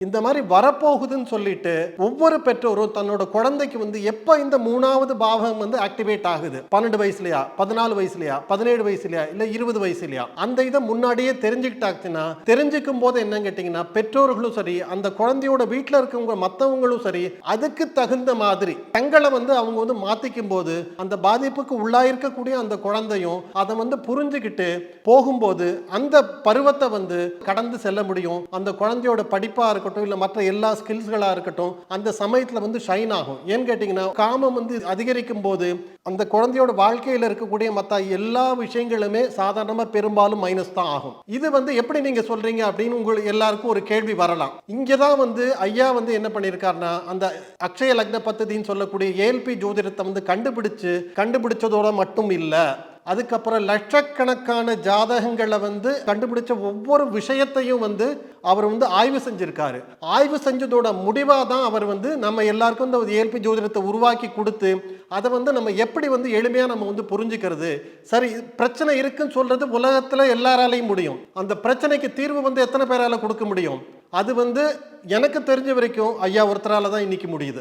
இந்த மாதிரி வரப்போகுதுன்னு சொல்லிட்டு ஒவ்வொரு பெற்றோரும் தன்னோட குழந்தைக்கு எப்ப இந்த மூணாவது பாவம் ஆக்டிவேட் ஆகுது, 12 வயசுலயா, 14 வயசுலயா, 17 வயசுலயா, இல்ல 20 வயசுலயா, அந்த இதை முன்னாடியே தெரிஞ்சுக்கிட்டாச்சுன்னா, தெரிஞ்சுக்கும் போது என்ன கேட்டீங்கன்னா பெற்றோர்களும் சரி, அந்த குழந்தையோட வீட்டுல இருக்கவங்க மற்றவங்களும் சரி, அதுக்கு தகுந்த மாதிரி தங்களை அவங்க மாத்திக்கும் போது அந்த பாதிப்புக்கு உள்ளாயிருக்கக்கூடிய அந்த குழந்தையும் அதை புரிஞ்சுக்கிட்டு போகும்போது அந்த பருவத்தை கடந்து செல்ல முடியும். அந்த குழந்தையோட படிப்பா இருக்கட்டும், இல்ல மற்ற எல்லா ஸ்கில்ஸ்களா இருக்கட்டும், அந்த சமயத்துல ஷைன் ஆகும். ஏன்னு கேட்டீங்கன்னா காமம் அதிகரிக்கும் போது அந்த குழந்தையோட வாழ்க்கையில இருக்கக்கூடிய மற்ற எல்லா விஷயங்களுமே சாதாரணமா பெரும்பாலும் மைனஸ் தான் ஆகும். இது எப்படி நீங்க சொல்றீங்க அப்படின்னு உங்களுக்கு எல்லாருக்கும் ஒரு கேள்வி வரலாம். இங்கதான் ஐயா என்ன பண்ணிருக்காருன்னா, அந்த அக்ஷய லக்ன பத்ததின்னு சொல்லக்கூடிய ஏஎல்பி ஜோதிடத்தை கண்டுபிடிச்சதோட மட்டும் இல்ல, அதுக்கப்புறம் லட்சக்கணக்கான ஜாதகங்களை கண்டுபிடிச்ச ஒவ்வொரு விஷயத்தையும் அவர் ஆய்வு செஞ்சிருக்காரு. ஆய்வு செஞ்சதோட முடிவா தான் அவர் நம்ம எல்லாருக்கும் இந்த ஏஎல்பி ஜோதிடத்தை உருவாக்கி கொடுத்து அதை நம்ம எப்படி எளிமையா நம்ம புரிஞ்சுக்கிறது. சரி, பிரச்சனை இருக்குன்னு சொல்றது உலகத்துல எல்லாராலையும் முடியும். அந்த பிரச்சனைக்கு தீர்வு எத்தனை பேரால கொடுக்க முடியும்? அது எனக்கு தெரிஞ்ச வரைக்கும் ஐயா ஒருத்தரால தான் இன்னைக்கு முடியுது.